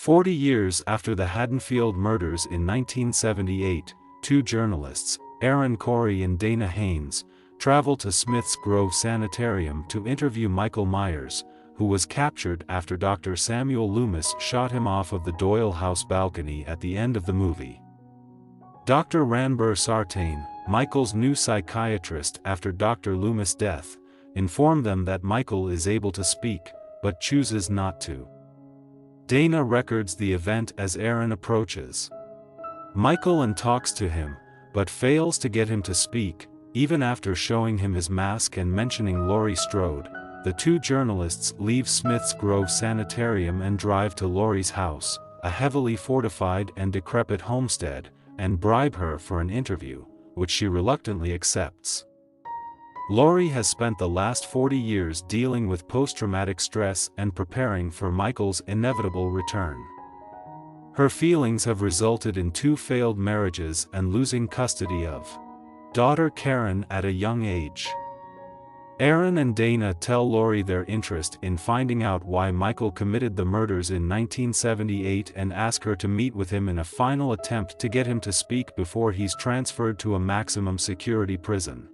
40 years after the Haddonfield murders in 1978, two journalists, Aaron Corey and Dana Haynes, travel to Smith's Grove Sanitarium to interview Michael Myers, who was captured after Dr. Samuel Loomis shot him off of the Doyle House balcony at the end of the movie. Dr. Ranbir Sartain, Michael's new psychiatrist after Dr. Loomis' death, informed them that Michael is able to speak, but chooses not to. Dana records the event as Aaron approaches Michael and talks to him, but fails to get him to speak, even after showing him his mask and mentioning Laurie Strode. The two journalists leave Smith's Grove Sanitarium and drive to Laurie's house, a heavily fortified and decrepit homestead, and bribe her for an interview, which she reluctantly accepts. Laurie has spent the last 40 years dealing with post-traumatic stress and preparing for Michael's inevitable return. Her feelings have resulted in 2 failed marriages and losing custody of daughter Karen at a young age. Aaron and Dana tell Laurie their interest in finding out why Michael committed the murders in 1978 and ask her to meet with him in a final attempt to get him to speak before he's transferred to a maximum security prison.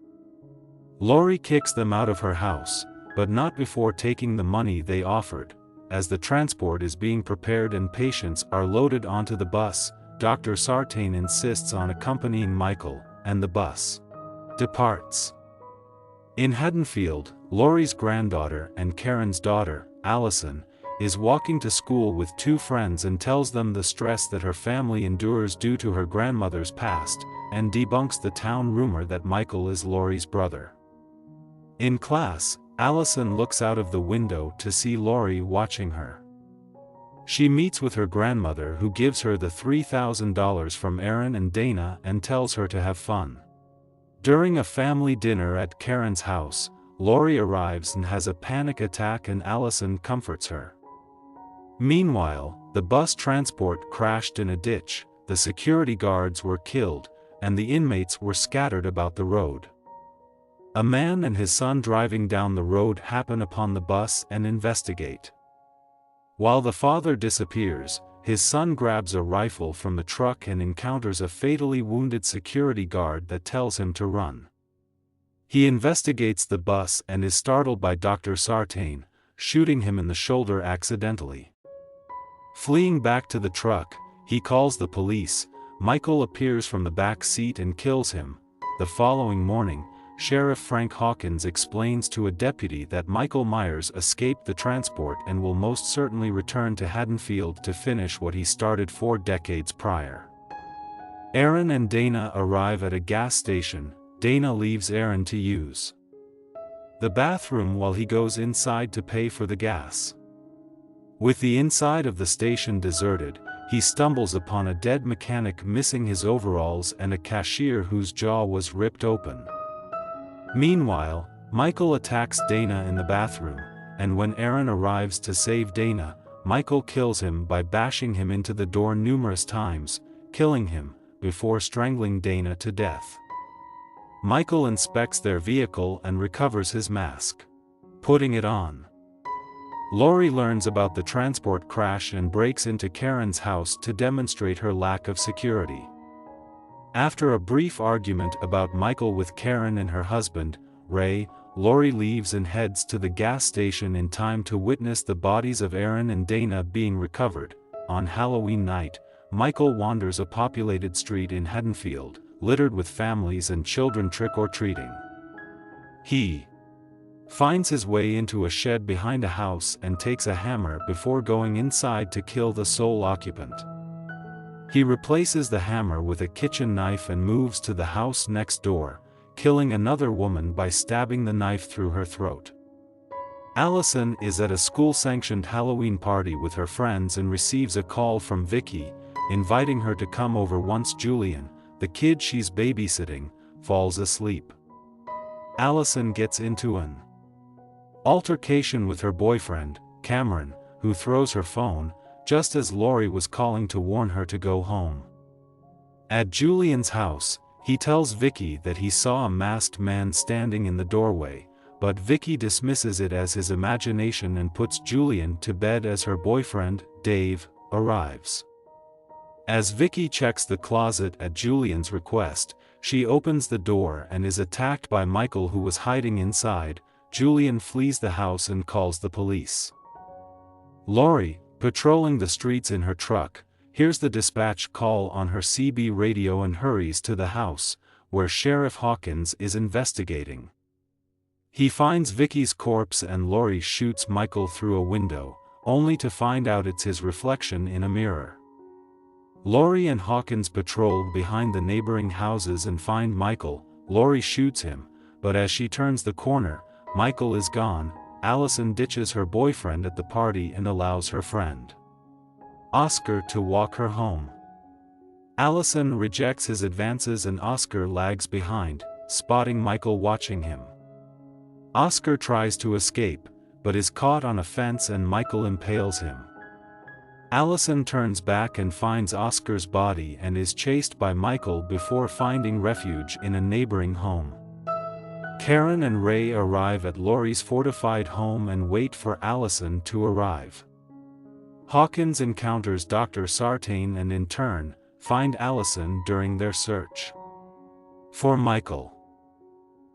Laurie kicks them out of her house, but not before taking the money they offered. As the transport is being prepared and patients are loaded onto the bus, Dr. Sartain insists on accompanying Michael, and the bus departs. In Haddonfield, Laurie's granddaughter and Karen's daughter, Allison, is walking to school with 2 friends and tells them the stress that her family endures due to her grandmother's past, and debunks the town rumor that Michael is Laurie's brother. In class, Allison looks out of the window to see Laurie watching her. She meets with her grandmother, who gives her the $3,000 from Aaron and Dana and tells her to have fun. During a family dinner at Karen's house, Laurie arrives and has a panic attack and Allison comforts her. Meanwhile, the bus transport crashed in a ditch, the security guards were killed, and the inmates were scattered about the road. A man and his son driving down the road happen upon the bus and investigate. While the father disappears, his son grabs a rifle from the truck and encounters a fatally wounded security guard that tells him to run. He investigates the bus and is startled by Dr. Sartain, shooting him in the shoulder accidentally. Fleeing back to the truck, he calls the police. Michael appears from the back seat and kills him. The following morning, Sheriff Frank Hawkins explains to a deputy that Michael Myers escaped the transport and will most certainly return to Haddonfield to finish what he started 4 decades prior. Aaron and Dana arrive at a gas station. Dana leaves Aaron to use the bathroom while he goes inside to pay for the gas. With the inside of the station deserted, he stumbles upon a dead mechanic missing his overalls and a cashier whose jaw was ripped open. Meanwhile, Michael attacks Dana in the bathroom, and when Aaron arrives to save Dana, Michael kills him by bashing him into the door numerous times, killing him, before strangling Dana to death. Michael inspects their vehicle and recovers his mask. Putting it on, Laurie learns about the transport crash and breaks into Karen's house to demonstrate her lack of security. After a brief argument about Michael with Karen and her husband, Ray, Laurie leaves and heads to the gas station in time to witness the bodies of Aaron and Dana being recovered. On Halloween night, Michael wanders a populated street in Haddonfield, littered with families and children trick-or-treating. He finds his way into a shed behind a house and takes a hammer before going inside to kill the sole occupant. He replaces the hammer with a kitchen knife and moves to the house next door, killing another woman by stabbing the knife through her throat. Allison is at a school-sanctioned Halloween party with her friends and receives a call from Vicky, inviting her to come over once Julian, the kid she's babysitting, falls asleep. Allison gets into an altercation with her boyfriend, Cameron, who throws her phone, just as Laurie was calling to warn her to go home. At Julian's house, he tells Vicky that he saw a masked man standing in the doorway, but Vicky dismisses it as his imagination and puts Julian to bed as her boyfriend, Dave, arrives. As Vicky checks the closet at Julian's request, she opens the door and is attacked by Michael, who was hiding inside. Julian flees the house and calls the police. Laurie, patrolling the streets in her truck, hears the dispatch call on her CB radio and hurries to the house, where Sheriff Hawkins is investigating. He finds Vicky's corpse and Laurie shoots Michael through a window, only to find out it's his reflection in a mirror. Laurie and Hawkins patrol behind the neighboring houses and find Michael. Laurie shoots him, but as she turns the corner, Michael is gone. Allison ditches her boyfriend at the party and allows her friend, Oscar, to walk her home. Allison rejects his advances and Oscar lags behind, spotting Michael watching him. Oscar tries to escape, but is caught on a fence and Michael impales him. Allison turns back and finds Oscar's body and is chased by Michael before finding refuge in a neighboring home. Karen and Ray arrive at Laurie's fortified home and wait for Allison to arrive. Hawkins encounters Dr. Sartain and in turn, find Allison during their search for Michael.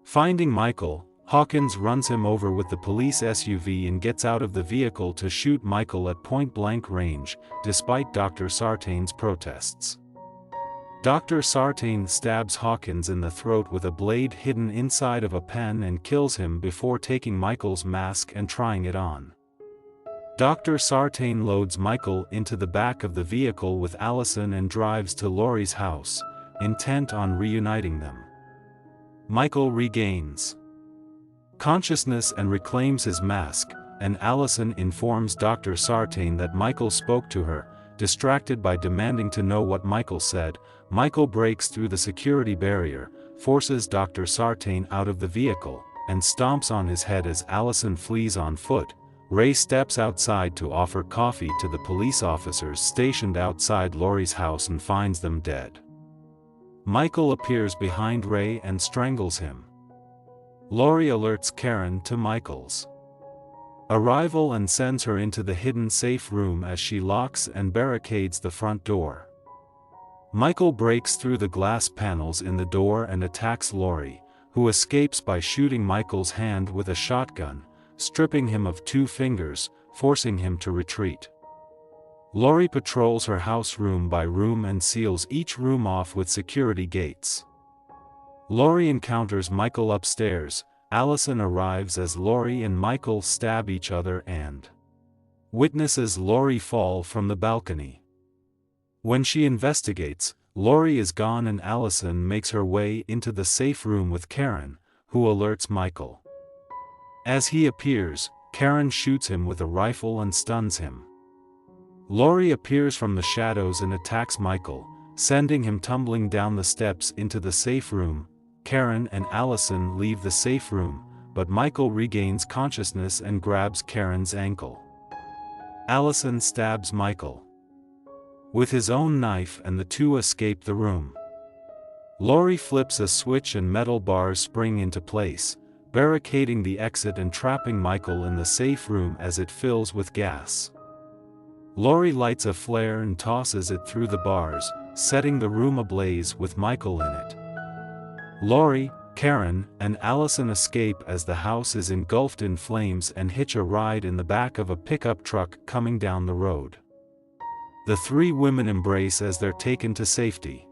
Finding Michael, Hawkins runs him over with the police SUV and gets out of the vehicle to shoot Michael at point-blank range, despite Dr. Sartain's protests. Dr. Sartain stabs Hawkins in the throat with a blade hidden inside of a pen and kills him before taking Michael's mask and trying it on. Dr. Sartain loads Michael into the back of the vehicle with Allison and drives to Laurie's house, intent on reuniting them. Michael regains consciousness and reclaims his mask, and Allison informs Dr. Sartain that Michael spoke to her. Distracted by demanding to know what Michael said, Michael breaks through the security barrier, forces Dr. Sartain out of the vehicle, and stomps on his head as Allison flees on foot. Ray steps outside to offer coffee to the police officers stationed outside Laurie's house and finds them dead. Michael appears behind Ray and strangles him. Laurie alerts Karen to Michael's arrival and sends her into the hidden safe room as she locks and barricades the front door. Michael breaks through the glass panels in the door and attacks Laurie, who escapes by shooting Michael's hand with a shotgun, stripping him of 2 fingers, forcing him to retreat. Laurie patrols her house room by room and seals each room off with security gates. Laurie encounters Michael upstairs. Allison arrives as Laurie and Michael stab each other and witnesses Laurie fall from the balcony. When she investigates, Laurie is gone and Allison makes her way into the safe room with Karen, who alerts Michael. As he appears, Karen shoots him with a rifle and stuns him. Laurie appears from the shadows and attacks Michael, sending him tumbling down the steps into the safe room. Karen and Allison leave the safe room, but Michael regains consciousness and grabs Karen's ankle. Allison stabs Michael with his own knife and the two escape the room. Laurie flips a switch and metal bars spring into place, barricading the exit and trapping Michael in the safe room as it fills with gas. Laurie lights a flare and tosses it through the bars, setting the room ablaze with Michael in it. Laurie, Karen, and Allison escape as the house is engulfed in flames and hitch a ride in the back of a pickup truck coming down the road. The 3 women embrace as they're taken to safety.